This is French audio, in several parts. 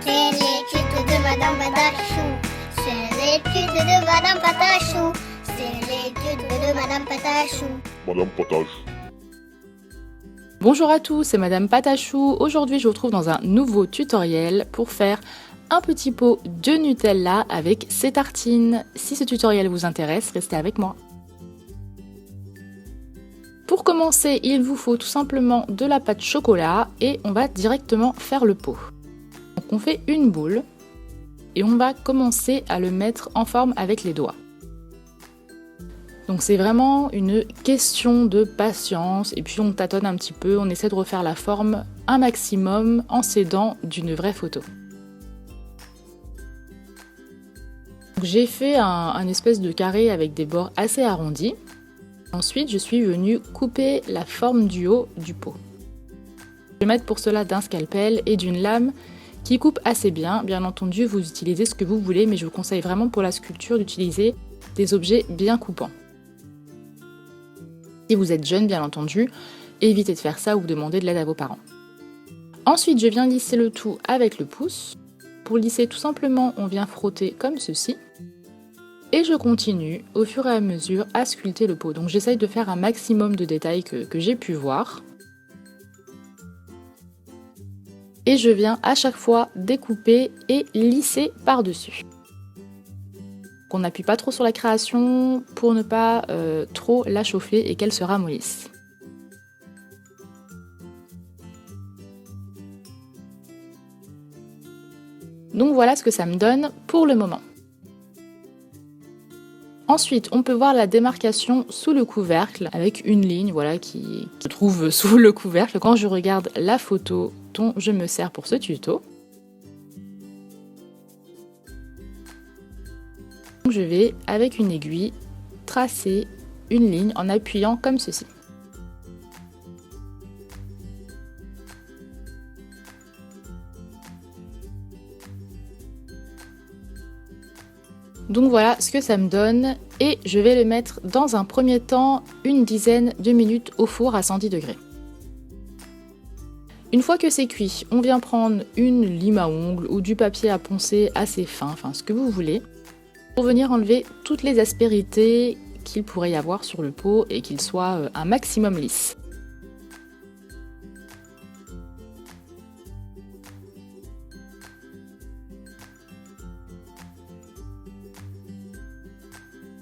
C'est l'étude de Madame Patachou. C'est l'étude de Madame Patachou. C'est l'étude de Madame Patachou. Madame Potage. Bonjour à tous, c'est Madame Patachou. Aujourd'hui, je vous retrouve dans un nouveau tutoriel pour faire un petit pot de Nutella avec ses tartines. Si ce tutoriel vous intéresse, restez avec moi. Pour commencer, il vous faut tout simplement de la pâte chocolat et on va directement faire le pot. Donc on fait une boule et on va commencer à le mettre en forme avec les doigts. Donc c'est vraiment une question de patience et puis on tâtonne un petit peu, on essaie de refaire la forme un maximum en s'aidant d'une vraie photo. J'ai fait un espèce de carré avec des bords assez arrondis. Ensuite, je suis venue couper la forme du haut du pot. Je vais mettre pour cela d'un scalpel et d'une lame qui coupe assez bien. Bien entendu, vous utilisez ce que vous voulez, mais je vous conseille vraiment pour la sculpture d'utiliser des objets bien coupants. Si vous êtes jeune, bien entendu, évitez de faire ça ou demandez de l'aide à vos parents. Ensuite, je viens lisser le tout avec le pouce. Pour lisser, tout simplement, on vient frotter comme ceci. Et je continue au fur et à mesure à sculpter le pot. Donc j'essaye de faire un maximum de détails que j'ai pu voir. Et je viens à chaque fois découper et lisser par-dessus. On n'appuie pas trop sur la création pour ne pas trop la chauffer et qu'elle se ramollisse. Donc voilà ce que ça me donne pour le moment. Ensuite, on peut voir la démarcation sous le couvercle avec une ligne qui se trouve sous le couvercle quand je regarde la photo dont je me sers pour ce tuto. Donc je vais, avec une aiguille, tracer une ligne en appuyant comme ceci. Donc voilà ce que ça me donne et je vais le mettre dans un premier temps une dizaine de minutes au four à 110 degrés. Une fois que c'est cuit, on vient prendre une lime à ongles ou du papier à poncer assez fin, enfin ce que vous voulez, pour venir enlever toutes les aspérités qu'il pourrait y avoir sur le pot et qu'il soit un maximum lisse.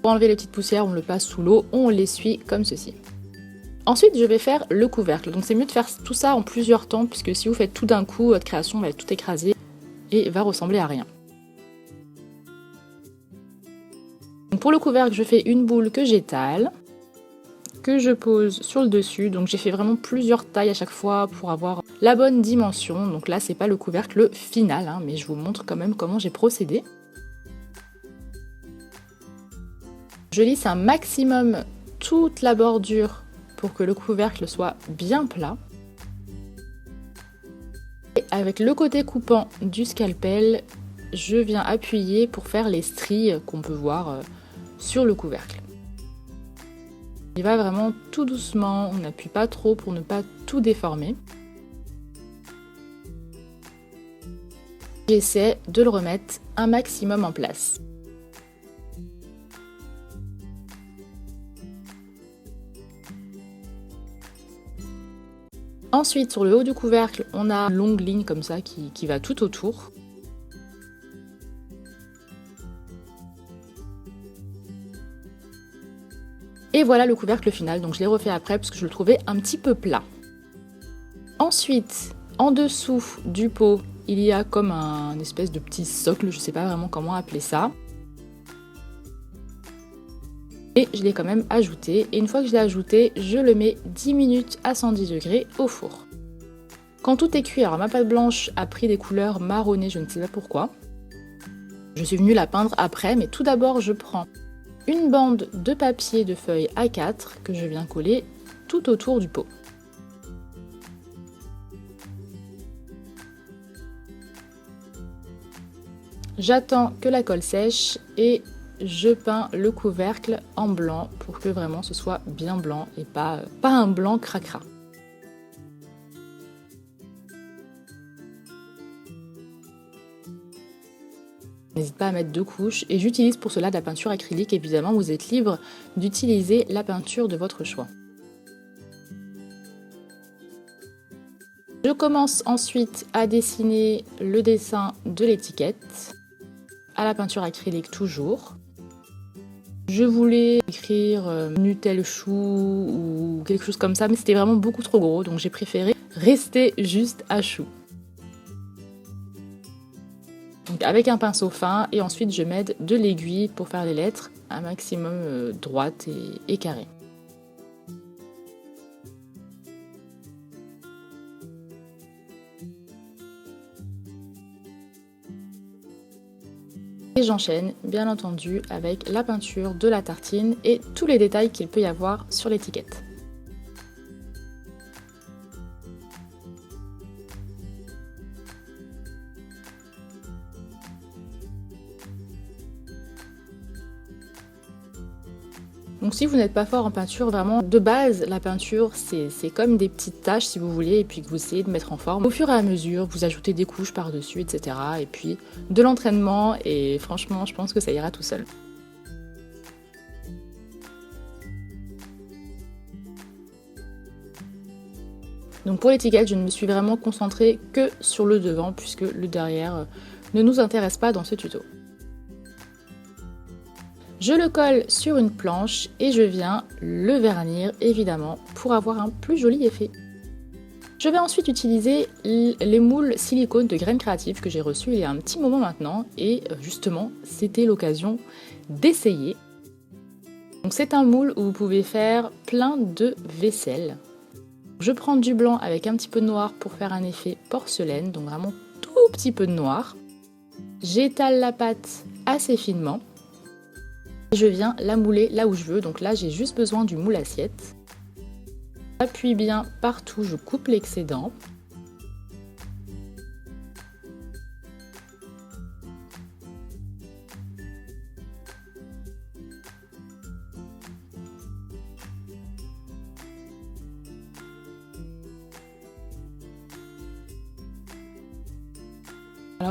Pour enlever les petites poussières, on le passe sous l'eau, on l'essuie comme ceci. Ensuite, je vais faire le couvercle. Donc c'est mieux de faire tout ça en plusieurs temps, puisque si vous faites tout d'un coup, votre création va être tout écrasée et va ressembler à rien. Donc pour le couvercle, je fais une boule que j'étale, que je pose sur le dessus. Donc j'ai fait vraiment plusieurs tailles à chaque fois pour avoir la bonne dimension. Donc là, c'est pas le couvercle final, mais je vous montre quand même comment j'ai procédé. Je lisse un maximum toute la bordure pour que le couvercle soit bien plat. Et avec le côté coupant du scalpel, je viens appuyer pour faire les stries qu'on peut voir sur le couvercle. Il va vraiment tout doucement, on n'appuie pas trop pour ne pas tout déformer. J'essaie de le remettre un maximum en place. Ensuite, sur le haut du couvercle, on a une longue ligne comme ça qui va tout autour. Et voilà le couvercle final, donc je l'ai refait après parce que je le trouvais un petit peu plat. Ensuite, en dessous du pot, il y a comme un espèce de petit socle, je ne sais pas vraiment comment appeler ça. Et je l'ai quand même ajouté, et une fois que je l'ai ajouté, je le mets 10 minutes à 110 degrés au four. Quand tout est cuit, alors ma pâte blanche a pris des couleurs marronnées, je ne sais pas pourquoi. Je suis venue la peindre après, mais tout d'abord je prends une bande de papier de feuille A4 que je viens coller tout autour du pot. J'attends que la colle sèche et je peins le couvercle en blanc pour que vraiment ce soit bien blanc et pas un blanc cracra. N'hésite pas à mettre 2 couches et j'utilise pour cela de la peinture acrylique. Évidemment, vous êtes libre d'utiliser la peinture de votre choix. Je commence ensuite à dessiner le dessin de l'étiquette à la peinture acrylique toujours. Je voulais écrire Nutelle chou ou quelque chose comme ça, mais c'était vraiment beaucoup trop gros, donc j'ai préféré rester juste à chou. Donc avec un pinceau fin et ensuite je m'aide de l'aiguille pour faire les lettres un maximum droites et carrées. Et j'enchaîne bien entendu avec la peinture de la tartine et tous les détails qu'il peut y avoir sur l'étiquette. Donc si vous n'êtes pas fort en peinture, vraiment de base la peinture c'est comme des petites taches si vous voulez et puis que vous essayez de mettre en forme. Au fur et à mesure vous ajoutez des couches par dessus etc. Et puis de l'entraînement et franchement je pense que ça ira tout seul. Donc pour l'étiquette je ne me suis vraiment concentrée que sur le devant puisque le derrière ne nous intéresse pas dans ce tuto. Je le colle sur une planche et je viens le vernir évidemment pour avoir un plus joli effet. Je vais ensuite utiliser les moules silicone de Graines Créatives que j'ai reçus il y a un petit moment maintenant et justement c'était l'occasion d'essayer. Donc c'est un moule où vous pouvez faire plein de vaisselle. Je prends du blanc avec un petit peu de noir pour faire un effet porcelaine, donc vraiment tout petit peu de noir. J'étale la pâte assez finement. Je viens la mouler là où je veux, donc là j'ai juste besoin du moule assiette. J'appuie bien partout, je coupe l'excédent.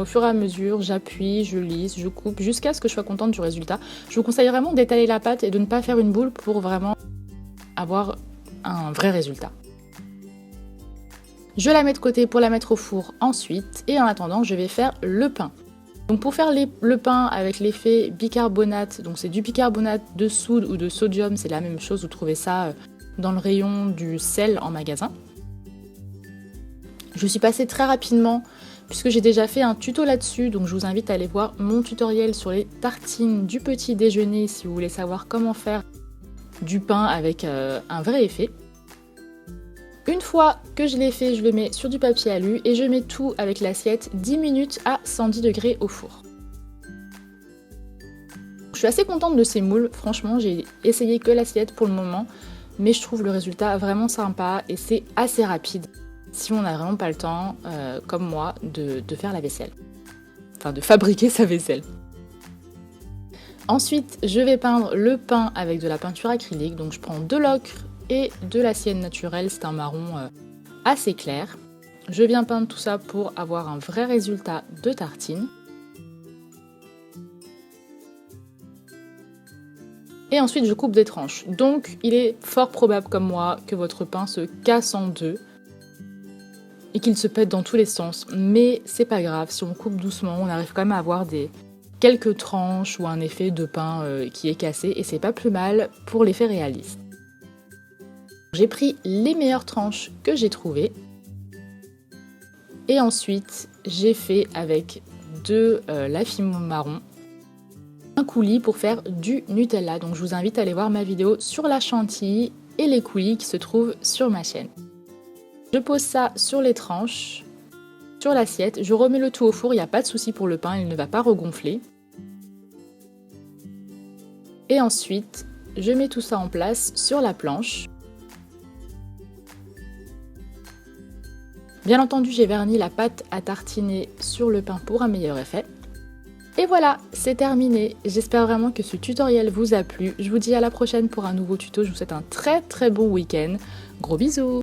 Au fur et à mesure, j'appuie, je lisse, je coupe jusqu'à ce que je sois contente du résultat. Je vous conseille vraiment d'étaler la pâte et de ne pas faire une boule pour vraiment avoir un vrai résultat. Je la mets de côté pour la mettre au four ensuite et en attendant je vais faire le pain. Donc pour faire le pain avec l'effet bicarbonate, donc c'est du bicarbonate de soude ou de sodium, c'est la même chose, vous trouvez ça dans le rayon du sel en magasin. Je suis passée très rapidement puisque j'ai déjà fait un tuto là-dessus, donc je vous invite à aller voir mon tutoriel sur les tartines du petit déjeuner si vous voulez savoir comment faire du pain avec un vrai effet. Une fois que je l'ai fait, je le mets sur du papier alu et je mets tout avec l'assiette 10 minutes à 110 degrés au four. Je suis assez contente de ces moules, franchement j'ai essayé que l'assiette pour le moment, mais je trouve le résultat vraiment sympa et c'est assez rapide. Si on n'a vraiment pas le temps, comme moi, de faire la vaisselle. Enfin, de fabriquer sa vaisselle. Ensuite, je vais peindre le pain avec de la peinture acrylique. Donc je prends de l'ocre et de la sienne naturelle, c'est un marron assez clair. Je viens peindre tout ça pour avoir un vrai résultat de tartine. Et ensuite, je coupe des tranches. Donc, il est fort probable, comme moi, que votre pain se casse en deux. Et qu'il se pète dans tous les sens, mais c'est pas grave, si on coupe doucement, on arrive quand même à avoir quelques tranches ou un effet de pain qui est cassé, et c'est pas plus mal pour l'effet réaliste. J'ai pris les meilleures tranches que j'ai trouvées, et ensuite j'ai fait avec de la fimo marron un coulis pour faire du Nutella, donc je vous invite à aller voir ma vidéo sur la chantilly et les coulis qui se trouvent sur ma chaîne. Je pose ça sur les tranches, sur l'assiette, je remets le tout au four, il n'y a pas de souci pour le pain, il ne va pas regonfler. Et ensuite, je mets tout ça en place sur la planche. Bien entendu, j'ai verni la pâte à tartiner sur le pain pour un meilleur effet. Et voilà, c'est terminé. J'espère vraiment que ce tutoriel vous a plu. Je vous dis à la prochaine pour un nouveau tuto. Je vous souhaite un très bon week-end. Gros bisous!